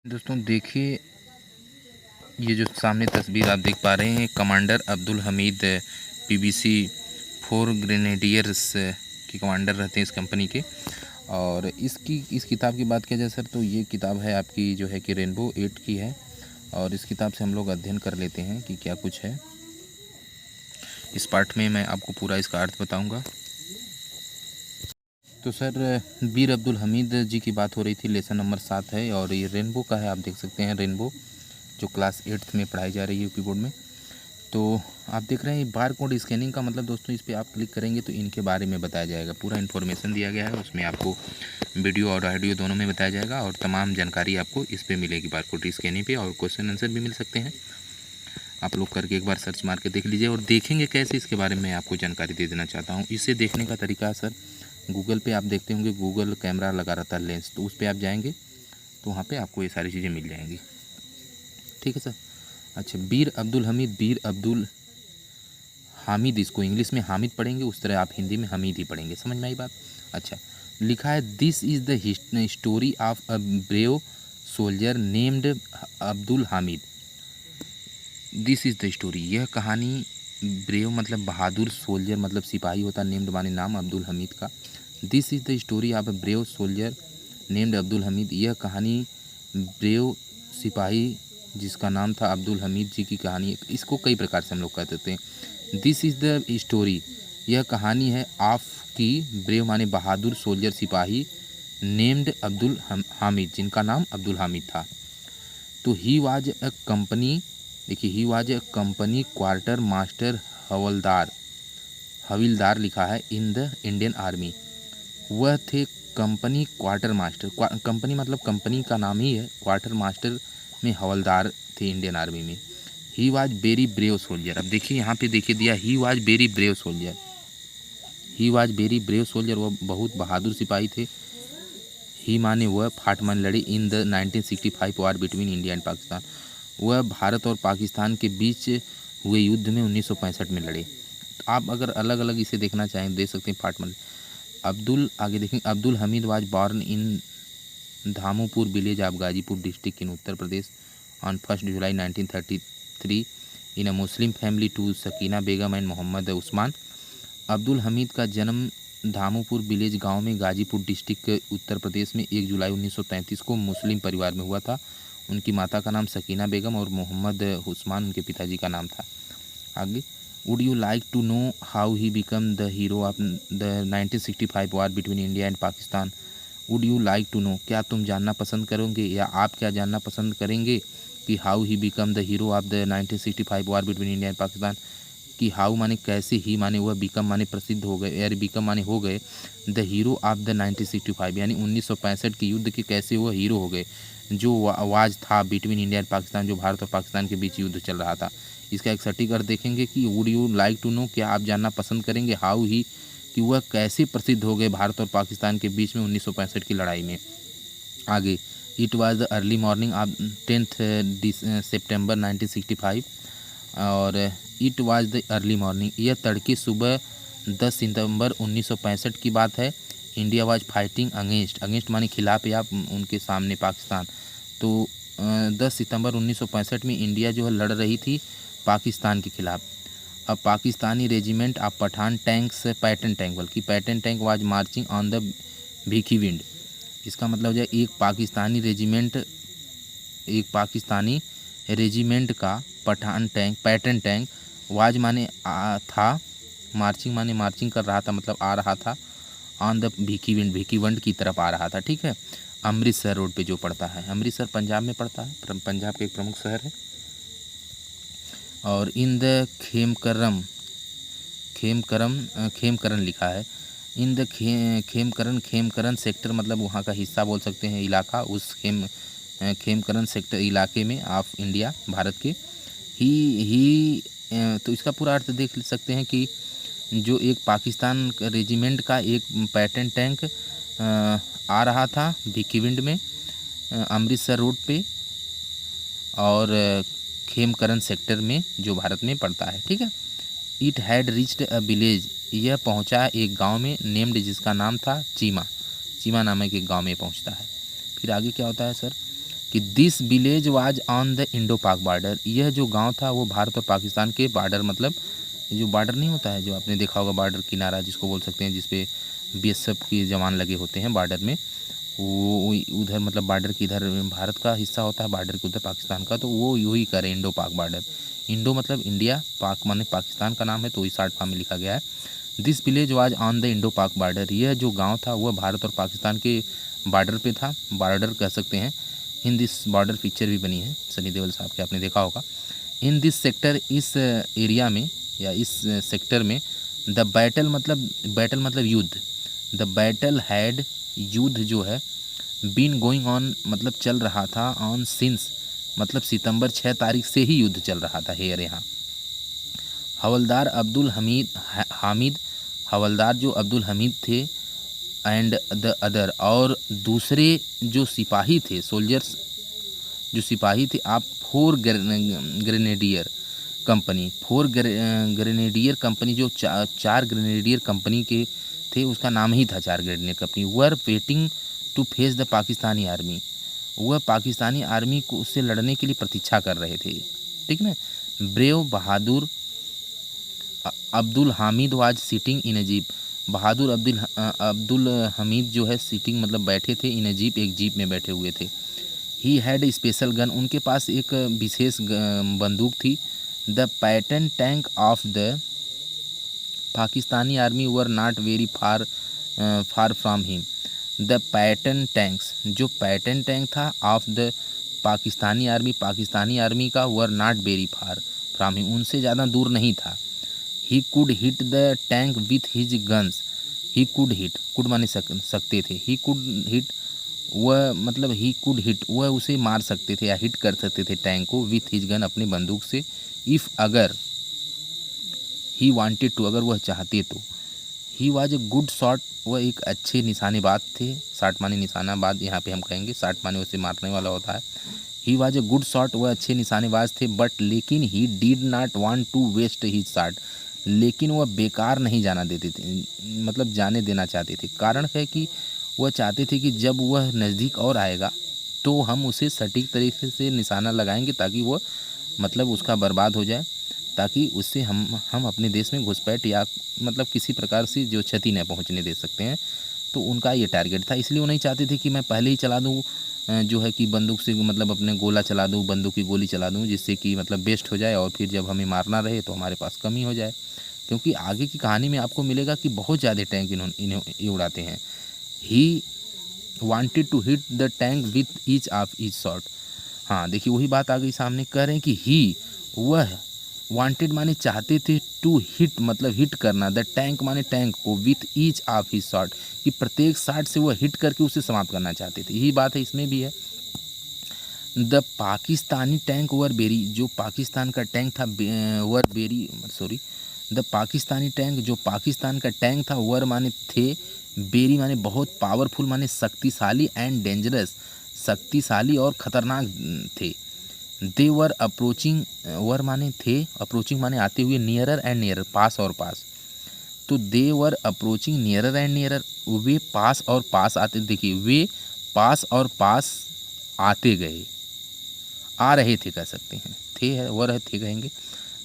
दोस्तों देखिए, ये जो सामने तस्वीर आप देख पा रहे हैं, commander Abdul Hamid PVC 4 grenadiers के कमांडर रहते हैं इस कंपनी के। और इस किताब की बात किया जाए सर, तो ये किताब है आपकी जो है कि रेनबो 8 की है। और इस किताब से हम लोग अध्ययन कर लेते हैं कि क्या कुछ है। इस पार्ट में मैं आपको पूरा इसका अर्थ बताऊंगा। तो सर, बीर अब्दुल हमीद जी की बात हो रही थी। लेसन नंबर 7 है और ये रेनबो का है। आप देख सकते हैं रेनबो जो क्लास 8th में पढ़ाई जा रही है यूपी बोर्ड में। तो आप देख रहे हैं बार कोड स्कैनिंग का मतलब दोस्तों, इस पर आप क्लिक करेंगे तो इनके बारे में बताया जाएगा। पूरा इन्फॉर्मेशन दिया गया है, उसमें आपको वीडियो और ऑडियो दोनों में बताया जाएगा और तमाम जानकारी आपको इस पर मिलेगी बार कोड स्कैनिंग पे। और क्वेश्चन आंसर भी मिल सकते हैं। आप लोग करके एक बार सर्च मार के देख लीजिए और देखेंगे कैसे, इसके बारे में आपको जानकारी दे देना चाहता हूँ। इसे देखने का तरीका है सर, गूगल पे आप देखते होंगे, गूगल कैमरा लगा रहता है लेंस, तो उस पर आप जाएंगे तो वहाँ पे आपको ये सारी चीज़ें मिल जाएंगी। ठीक है सर। अच्छा, बीर अब्दुल हमीद, बीर अब्दुल हामिद, इसको इंग्लिश में हामिद पढ़ेंगे, उस तरह आप हिंदी में हमीद ही पढ़ेंगे। समझ में आई बात? अच्छा, लिखा है this is the story of a brave soldier named Abdul Hamid. This is the story, यह कहानी, ब्रेव मतलब बहादुर, सोल्जर मतलब सिपाही होता, नेम्ड माने नाम, अब्दुल हमीद का। This is the story of a brave soldier named Abdul Hamid, यह कहानी ब्रेव सिपाही जिसका नाम था अब्दुल हमीद जी की कहानी। इसको कई प्रकार से हम लोग कह देते हैं। दिस इज़ द स्टोरी, यह कहानी है ऑफ की, ब्रेव माने बहादुर, सोल्जर सिपाही, नेम्ड अब्दुल हामिद जिनका नाम अब्दुल हामिद था। तो ही वाज अ कंपनी, देखिए he was a company quarter master हवलदार, हविलदार लिखा है, इन द इंडियन आर्मी। वह थे कंपनी क्वार्टर मास्टर, कंपनी मतलब कंपनी का नाम ही है, क्वार्टर मास्टर में हवलदार थे इंडियन आर्मी में। He was very brave soldier, अब देखिए यहाँ पे देखिए दिया he was very brave soldier, he was very brave soldier, वह बहुत बहादुर सिपाही थे। ही माने वह, फाट मान लड़े, in the 1965 war between India and Pakistan, वह भारत और पाकिस्तान के बीच हुए युद्ध में 1965 में लड़े। तो आप अगर अलग अलग इसे देखना चाहें देख सकते हैं। फाट मान अब्दुल, आगे देखेंगे, Abdul Hamid was born in Dhamupur village of Ghazipur district in Uttar Pradesh on 1 July 1933 in a Muslim family to Sakina Begum and Mohammad Usman. Abdul Hamid का जन्म धामूपुर विलेज गांव में गाजीपुर डिस्ट्रिक्ट उत्तर प्रदेश में 1 जुलाई 1933 को मुस्लिम परिवार में हुआ था। उनकी माता का नाम सकीना बेगम और मोहम्मद उस्मान उनके पिताजी का नाम था। आगे, would you like to know how he become the hero of the 1965 war between India and Pakistan. Would you like to know, क्या तुम जानना पसंद करोगे या आप क्या जानना पसंद करेंगे कि how he become the hero of the 1965 war between India and Pakistan. कि हाउ माने कैसे, ही माने वह, बिकम माने प्रसिद्ध हो गए, यार बिकम माने हो गए, द हीरो ऑफ द 1965 यानी 1965 के युद्ध के कैसे वह हीरो हो गए, जो वाज था बिटवीन इंडिया एंड पाकिस्तान, जो भारत और पाकिस्तान के बीच युद्ध चल रहा था। इसका एक सटीक अर्थ देखेंगे कि would you like to know, क्या आप जानना पसंद करेंगे, हाउ ही, कि वह कैसे प्रसिद्ध हो गए भारत और पाकिस्तान के बीच में 1965 की लड़ाई में। आगे, it was the early morning of 10th सितंबर 1965 और it was the early morning, यह तड़के सुबह 10 सितंबर 1965 की बात है। India was fighting against, against माने खिलाफ या उनके सामने पाकिस्तान। तो 10 सितंबर 1965 में इंडिया जो है लड़ रही थी पाकिस्तान के खिलाफ। अब Pakistani regiment of Patton tanks, pattern tank, बल्कि pattern tank was marching on the Bhikhiwind. इसका मतलब है एक पाकिस्तानी रेजिमेंट, एक पाकिस्तानी रेजिमेंट का Patton tank, Patton tank, was माने था, मार्चिंग माने मार्चिंग कर रहा था, मतलब आ रहा था, on the Bhikhi wind, Bhikhi wind की तरफ आ रहा था। ठीक है, अमृतसर रोड पे जो पड़ता है, अमृतसर पंजाब में पड़ता है, पंजाब का एक प्रमुख शहर है। और इन द खेमकरन लिखा है, इन द खेमकरन सेक्टर मतलब वहाँ का हिस्सा बोल सकते हैं, इलाका, उस खेमकरन सेक्टर इलाके में ऑफ इंडिया, भारत के। ही तो इसका पूरा अर्थ देख सकते हैं कि जो एक पाकिस्तान रेजिमेंट का एक पैटर्न टैंक आ रहा था भिकीविंड में, अमृतसर रोड पे, और खेमकरन सेक्टर में जो भारत में पड़ता है। ठीक है, it had reached a village, यह पहुंचा एक गांव में, नेम्ड जिसका नाम था चीमा, चीमा नामक एक गांव में पहुंचता है। फिर आगे क्या होता है सर, कि this village was on the Indo पाक बॉर्डर, यह जो गांव था वो भारत और पाकिस्तान के बॉर्डर, मतलब जो बॉर्डर नहीं होता है, जो आपने देखा होगा बॉर्डर किनारा जिसको बोल सकते हैं, जिसपे बीएसएफ के जवान लगे होते हैं बॉर्डर में, वो उधर मतलब बॉर्डर के इधर भारत का हिस्सा होता है, बॉर्डर के उधर पाकिस्तान का, तो वो यही करे इंडो पाक बॉर्डर। इंडो मतलब इंडिया, पाक माने पाकिस्तान का नाम है, तो वही शॉर्ट फॉर्म में लिखा गया है। This village was on the Indo पाक बॉर्डर, यह जो गांव था वह भारत और पाकिस्तान के बॉर्डर पे था, बॉर्डर कह सकते हैं। इन दिस बॉर्डर पिक्चर भी बनी है सनी देओल साहब के, आपने देखा होगा। इन दिस सेक्टर, इस एरिया में या इस सेक्टर में, द बैटल मतलब युद्ध, द बैटल हैड, युद्ध जो है, बीन गोइंग ऑन मतलब चल रहा था, ऑन सिंस मतलब सितंबर 6 तारीख से ही युद्ध चल रहा था हेयर यहाँ। हवलदार अब्दुल हामिद, हवलदार जो अब्दुल हमीद थे, एंड द अदर, और दूसरे जो सिपाही थे, सोल्जर्स जो सिपाही थे, आप four grenadier company, four grenadier company, जो चार ग्रेनेडियर कंपनी के थे, उसका नाम ही था चार grenadier company, were waiting to face the Pakistani army, वह पाकिस्तानी आर्मी को उससे लड़ने के लिए प्रतीक्षा कर रहे थे, ठीक ना। ब्रेव बहादुर Abdul Hamid was sitting in a jeep, बहादुर अब्दुल हमीद जो है सिटिंग मतलब बैठे थे, इन अ जीप, एक जीप में बैठे हुए थे। ही हैड स्पेशल गन, उनके पास एक विशेष बंदूक थी। The Patton tank of the Pakistani army were not very far from him, the pattern tanks, जो पैटर्न टैंक था ऑफ द पाकिस्तानी आर्मी का, were not very far from him, उनसे ज़्यादा दूर नहीं था। He could hit the tank with his guns, he could hit, could माने सकते थे, ही कुड हिट, वह मतलब ही कुड हिट, वह उसे मार सकते थे या हिट कर सकते थे टैंक को, विथ हिज गन, अपने बंदूक से, इफ़ अगर, ही वांटेड टू, अगर वह चाहते तो। ही वाज ए गुड शॉट, वह एक अच्छे निशानेबाज थे, शॉट माने निशानाबाज यहाँ पे हम कहेंगे, शॉट माने उसे मारने वाला होता है। He was a good shot, वह अच्छे निशानेबाज थे, बट लेकिन he did not want to waste his shot, लेकिन वह बेकार नहीं जाना देते थे, मतलब जाने देना चाहते थे। कारण है कि वह चाहते थे कि जब वह नज़दीक और आएगा तो हम उसे सटीक तरीके से निशाना लगाएंगे, ताकि वह मतलब उसका बर्बाद हो जाए, ताकि उससे हम अपने देश में घुसपैठ या मतलब किसी प्रकार से जो क्षति न पहुंचने दे सकते हैं। तो उनका ये टारगेट था, इसलिए वो नहीं चाहते थे कि मैं पहले ही चला दूँ, जो है कि बंदूक से मतलब अपने गोला चला दूँ, बंदूक की गोली चला दूँ, जिससे कि मतलब बेस्ट हो जाए, और फिर जब हमें मारना रहे तो हमारे पास कमी हो जाए। क्योंकि आगे की कहानी में आपको मिलेगा कि बहुत ज़्यादा टैंक इन्हें उड़ाते हैं। He wanted to hit the tank with each of each shot, हाँ देखिए वही बात आ गई सामने, कह रहे हैं कि ही, वह, वांटेड माने चाहते थे, टू हिट मतलब हिट करना, द टैंक माने टैंक को, with each of his shot, कि प्रत्येक शॉट से वह हिट करके उसे समाप्त करना चाहते थे। यही बात है इसमें भी है। The Pakistani tank were very, जो पाकिस्तान का टैंक था were very, sorry, the Pakistani tank, जो पाकिस्तान का टैंक था, वर माने थे, बेरी माने बहुत, पावरफुल माने शक्तिशाली, एंड डेंजरस, शक्तिशाली और ख़तरनाक थे। दे वर अप्रोचिंग, वर माने थे, अप्रोचिंग माने आते हुए, नियरर एंड नियरर, पास और पास, तो they were approaching nearer and nearer, वे पास और पास आते, देखिए वे पास और पास आते गए, आ रहे थे कह सकते हैं, थे है वर है थे कहेंगे।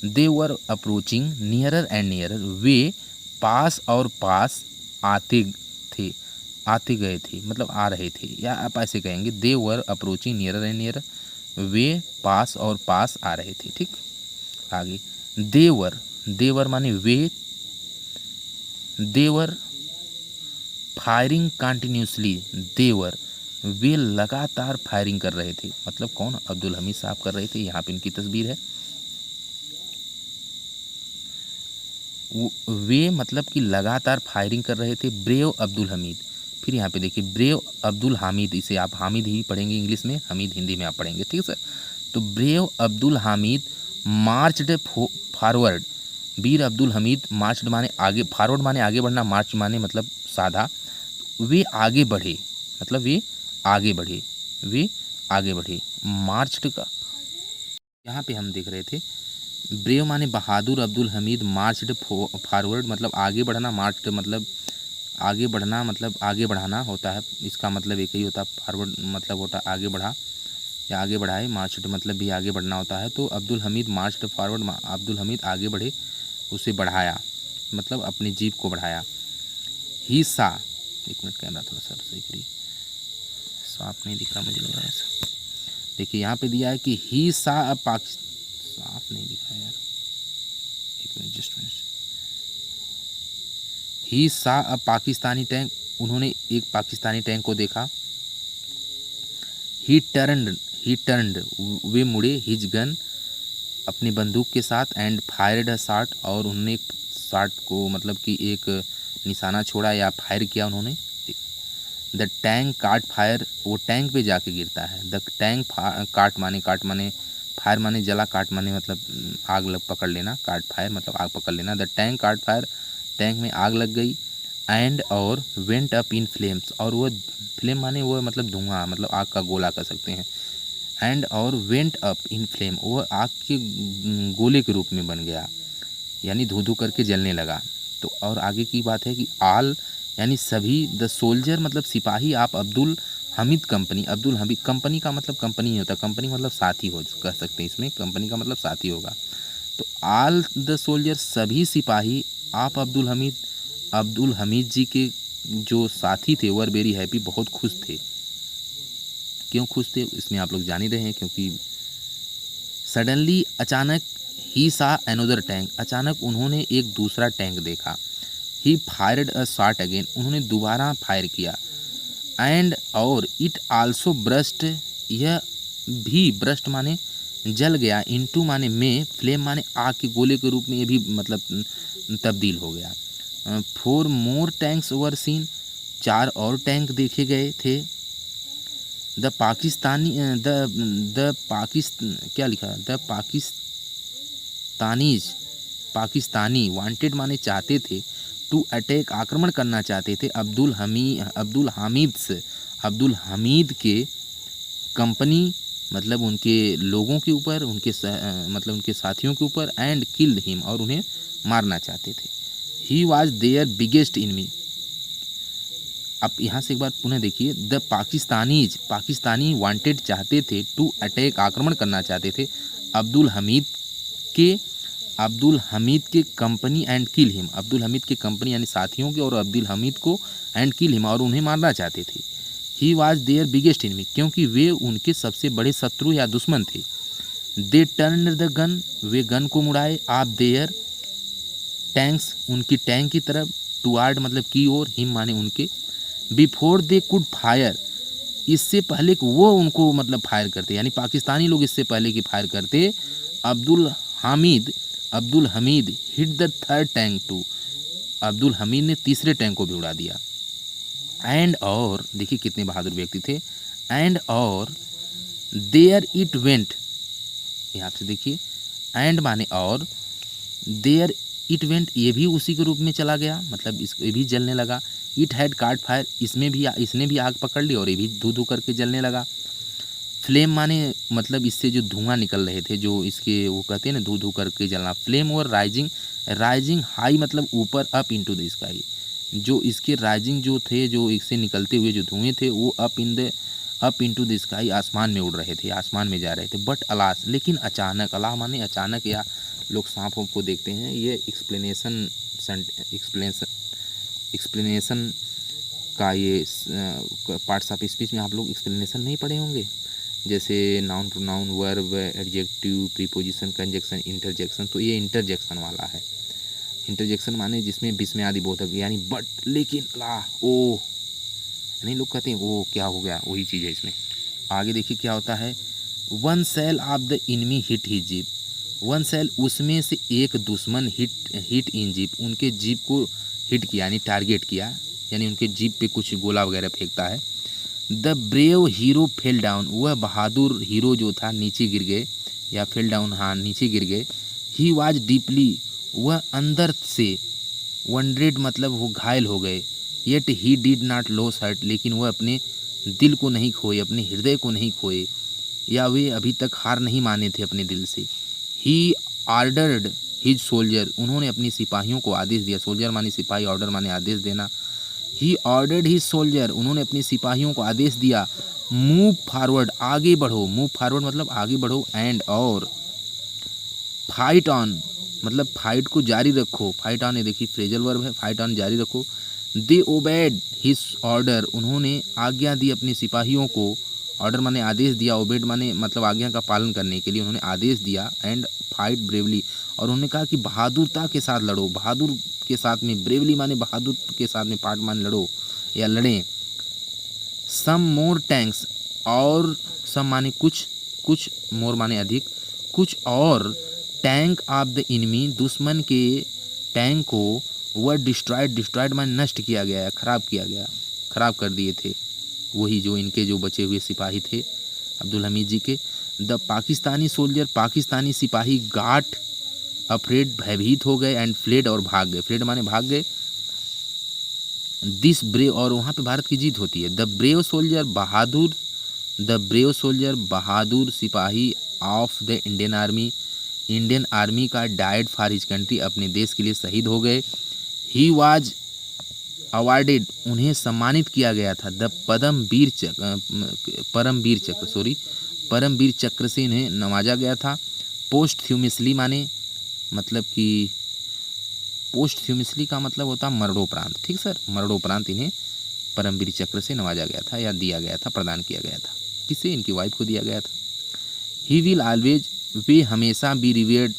They were approaching nearer and nearer, वे पास और पास आते थे, आते गए थे मतलब आ रहे थे, या आप ऐसे कहेंगे they were approaching nearer and nearer, वे पास और पास आ रहे थे, ठीक। आगे देवर, देवर माने वे, देवर फायरिंग कंटिन्यूसली, देवर वे लगातार फायरिंग कर रहे थे, मतलब कौन, अब्दुल हमीद साहब कर रहे थे, यहाँ पे इनकी तस्वीर है। वे मतलब कि लगातार फायरिंग कर रहे थे। ब्रेव अब्दुल हमीद, फिर यहाँ पे देखिए ब्रेव अब्दुल हामिद, इसे आप हामिद ही पढ़ेंगे इंग्लिश में, हमीद हिंदी में आप पढ़ेंगे, ठीक है सर। तो brave Abdul Hamid marched forward, वीर अब्दुल हमीद मार्च्ड माने आगे, फॉरवर्ड माने आगे बढ़ना, मार्च माने मतलब साधा, वे आगे बढ़े, मतलब वे आगे बढ़े, वे आगे बढ़े, मार्च्ड का यहाँ पे हम देख रहे थे। ब्रेव माने बहादुर अब्दुल हमीद मार्च्ड फॉरवर्ड मतलब आगे बढ़ना, मार्च्ड मतलब आगे बढ़ना, मतलब आगे बढ़ाना होता है, इसका मतलब एक ही होता है, फॉरवर्ड मतलब होता है आगे बढ़ा। या आगे बढ़ाए, मार्च्ड मतलब भी आगे बढ़ना होता है। तो अब्दुल हमीद मार्च्ड फॉरवर्ड, अब्दुल हमीद आगे बढ़े, उसे बढ़ाया मतलब अपनी जीप को बढ़ाया। ही सा, एक मिनट कैमरा थोड़ा सा सही करिए, साफ नहीं दिख रहा मुझे लग रहा है ऐसा। देखिए यहाँ पे दिया है कि ही सा अ साफ नहीं दिखा यार, एक मिनट जस्ट मिनट। ही सा अ पाकिस्तानी टैंक, उन्होंने एक पाकिस्तानी टैंक को देखा। ही टर्न्ड, वे मुड़े, हिज गन, अपनी बंदूक के साथ, एंड फायर्ड अ शॉट, और उन्होंने एक शॉट को मतलब कि एक निशाना छोड़ा या फायर किया उन्होंने। द टैंक काट फायर, वो टैंक पे जाके गिरता है। द टैंक काट माने फायर माने जला, काट माने मतलब आग लग पकड़ लेना, काट फायर मतलब आग पकड़ लेना। द टैंक काट फायर, टैंक में आग लग गई। एंड और वेंट अप इन फ्लेम्स, और वो फ्लेम माने वो मतलब धुआं, मतलब आग का गोला कह सकते हैं। एंड और वेंट अप इन फ्लेम, वो आग के गोले के रूप में बन गया, यानी धू धू करके जलने लगा। तो और आगे की बात है कि आल यानी सभी, द सोल्जर मतलब सिपाही, आप अब्दुल हमीद कंपनी, अब्दुल हमीद कंपनी का मतलब कंपनी नहीं होता, कंपनी मतलब साथी हो कह सकते हैं, इसमें कंपनी का मतलब साथी होगा। तो आल द सोल्जर सभी सिपाही, आप अब्दुल हमीद जी के जो साथी थे, वर वेरी हैप्पी बहुत खुश थे। क्यों खुश थे इसमें आप लोग जान ही रहे हैं, क्योंकि सडनली अचानक ही सा अनदर टैंक, अचानक उन्होंने एक दूसरा टैंक देखा। ही फायर्ड अ शॉट अगेन, उन्होंने दोबारा फायर किया। एंड और इट आल्सो ब्रस्ट, यह भी ब्रस्ट माने जल गया, इनटू माने में, फ्लेम माने आग के गोले के रूप में ये भी मतलब तब्दील हो गया। 4 मोर टैंक्स वर सीन, 4 और टैंक देखे गए थे। द पाकिस्तानी क्या लिखा है, द पाकिस्तानी वांटेड माने चाहते थे, टू अटैक आक्रमण करना चाहते थे, अब्दुल हमीद के कंपनी मतलब उनके लोगों के ऊपर, मतलब उनके साथियों के ऊपर, एंड किल्ड हिम, और उन्हें मारना चाहते थे। He was their biggest enemy. अब यहाँ से एक बार पुनः देखिए, द पाकिस्तानी वांटेड चाहते थे, टू अटैक आक्रमण करना चाहते थे, अब्दुल हमीद के company, and kill him, Abdul Hamid के कंपनी यानी साथियों के, और अब्दुल हमीद को, एंड किल हिम, और उन्हें मारना चाहते थे। He was their biggest enemy, क्योंकि वे उनके सबसे बड़े शत्रु या दुश्मन थे। They turn the gun, way gun को मुड़ाए, आप देयर टैंक्स, उनकी टैंक की तरफ, टुवार्ड मतलब की ओर, हिम माने उनके, बिफोर दे कुड फायर, इससे पहले कि वो उनको मतलब फायर करते, यानी पाकिस्तानी लोग इससे पहले कि फायर करते, Abdul Hamid hit the third tank too, Abdul Hamid ने तीसरे टैंक को भी उड़ा दिया। एंड और देखिए कितने बहादुर व्यक्ति थे। एंड और देयर इट वेंट, यहाँ से देखिए एंड माने और, देयर इट वेंट ये भी उसी के रूप में चला गया, मतलब ये भी जलने लगा। इट हैड काट फायर, इसने भी आग पकड़ ली और ये भी धू धू करके जलने लगा। फ्लेम माने मतलब इससे जो धुआं निकल रहे थे, जो इसके वो कहते हैं ना धू धू करके जलना। फ्लेम और राइजिंग हाई मतलब ऊपर, अप इनटू द स्काई, जो इसके राइजिंग जो थे, जो इससे निकलते हुए जो धुएं थे, वो अप इनटू द स्काई, आसमान में उड़ रहे थे, आसमान में जा रहे थे। बट अलास, लेकिन अचानक, अल्लाह माने अचानक, या लोग सांपों को देखते हैं, ये एक्सप्लेनेशन का ये पार्ट्स ऑफ स्पीच में आप लोग एक्सप्लेनेशन नहीं पढ़े होंगे, जैसे noun pronoun, verb, adjective, preposition, conjunction, interjection. तो ये इंटरजेक्शन वाला है। इंटरजेक्शन माने जिसमें विस्मयादि बोधक, यानी बट, लेकिन, ला, ओ, नहीं लोग कहते हैं ओ क्या हो गया, वही चीज़ है इसमें। आगे देखिए क्या होता है। One shell of the enemy hit his jeep, one shell उसमें से एक दुश्मन हिट इन जीप, उनके जीप को हिट किया यानी टारगेट किया, यानी उनके जीप पे कुछ गोला वगैरह फेंकता है। The brave hero fell down, वह बहादुर हीरो जो था नीचे गिर गए, या फेल डाउन, हाँ नीचे गिर गए। ही वाज डीपली, वह अंदर से, वंड्रेड मतलब वो घायल हो गए। Yet he did not lose heart, लेकिन वह अपने दिल को नहीं खोए, अपने हृदय को नहीं खोए, या वे अभी तक हार नहीं माने थे अपने दिल से। ही ऑर्डर्ड हिज सोल्जर, उन्होंने अपनी सिपाहियों को आदेश दिया। सोल्जर माने सिपाही, ऑर्डर माने आदेश देना। ही ऑर्डर्ड हिज सोल्जर, उन्होंने अपने सिपाहियों को आदेश दिया। मूव फॉरवर्ड आगे बढ़ो, मूव फॉरवर्ड मतलब आगे बढ़ो, एंड और फाइट ऑन मतलब फाइट को जारी रखो, फाइट ऑन ये देखिए फ्रेजल वर्ब है, फाइट ऑन जारी रखो। दे ओबेड हिज ऑर्डर उन्होंने आज्ञा दी अपने सिपाहियों को, ऑर्डर माने आदेश दिया, ओबेड माने मतलब आज्ञा का पालन करने के लिए उन्होंने आदेश दिया, एंड फाइट ब्रेवली और उन्होंने कहा कि बहादुरता के साथ लड़ो, बहादुर के साथ में, ब्रेवली माने बहादुर के साथ में, पार्ट माने लड़ो या लड़ें। सम मोर टैंक्स और सम माने कुछ, कुछ मोर माने अधिक, कुछ और टैंक ऑफ द इनमी दुश्मन के टैंक को वह डिस्ट्रॉयड, डिस्ट्रॉयड माने नष्ट किया गया, खराब किया गया, खराब कर दिए थे वही जो इनके जो बचे हुए सिपाही थे अब्दुल हमीद जी के। द पाकिस्तानी सोल्जर पाकिस्तानी सिपाही गाट अफ्रेड भयभीत हो गए, एंड फ्लेड और भाग गए, फ्लेड माने भाग गए। दिस ब्रेव और वहाँ पे भारत की जीत होती है। द ब्रेव सोल्जर बहादुर, द ब्रेव सोल्जर बहादुर सिपाही of the Indian army, Indian army का डाइड फॉर हिज कंट्री अपने देश के लिए शहीद हो गए। ही वाज अवार्डेड उन्हें सम्मानित किया गया था। द परमवीर चक्र से इन्हें नवाजा गया था। पोस्टह्यूमसली माने मतलब कि पोस्टह्यूमसली का मतलब होता मरणोपरांत, ठीक सर, मरणोपरांत इन्हें परमवीर चक्र से नवाजा गया था या दिया गया था, प्रदान किया गया था। किसे? इनकी वाइफ को दिया गया था। ही विल ऑलवेज वे हमेशा बी रिवेयर्ड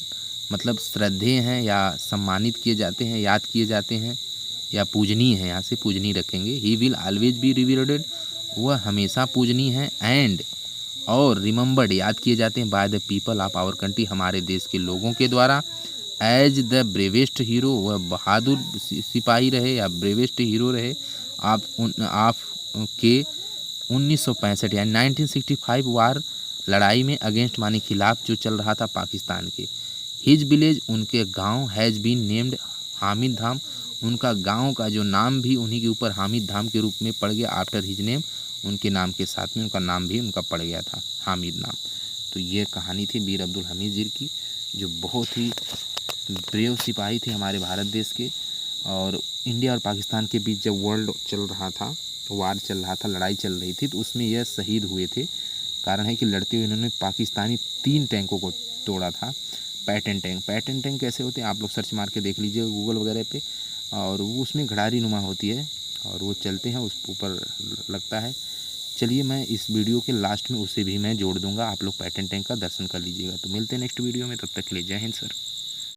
मतलब श्रद्धेय हैं या सम्मानित किए जाते हैं, याद किए जाते हैं या पूजनीय है, यहाँ से पूजनीय रखेंगे। He will always be revered वह हमेशा पूजनीय है, एंड और रिमेंबर्ड याद किए जाते हैं by the people of our country हमारे देश के लोगों के द्वारा। एज द ब्रेवेस्ट हीरो वह बहादुर सिपाही रहे या ब्रेवेस्ट हीरो रहे आप के 1965 यानी 1965 वार लड़ाई में अगेंस्ट माने खिलाफ जो चल रहा था पाकिस्तान के। हिज विलेज उनके गांव हैज़ बीन नेम्ड हामिद धाम उनका गांव का जो नाम भी उन्हीं के ऊपर हामिद धाम के रूप में पड़ गया, आफ्टर हिज नेम उनके नाम के साथ में उनका नाम भी उनका पड़ गया था हामिद नाम। तो ये कहानी थी बीर अब्दुल हमीद जी की, जो बहुत ही ब्रेव सिपाही थे हमारे भारत देश के। और इंडिया और पाकिस्तान के बीच जब वर्ल्ड चल रहा था, वार चल रहा था, लड़ाई चल रही थी, तो उसमें यह शहीद हुए थे। कारण है कि लड़ते हुए इन्होंने पाकिस्तानी 3 टैंकों को तोड़ा था। पैटर्न टैंक, पैटर्न टैंक कैसे होते हैं आप लोग सर्च मार के देख लीजिए गूगल वगैरह पे, और वो उसमें घड़ारी नुमा होती है और वो चलते हैं, उस ऊपर लगता है। चलिए मैं इस वीडियो के लास्ट में उसे भी मैं जोड़ दूंगा, आप लोग पैटर्न टैंक का दर्शन कर लीजिएगा। तो मिलते हैं नेक्स्ट वीडियो में, तब तक के लिए जय हिंद सर।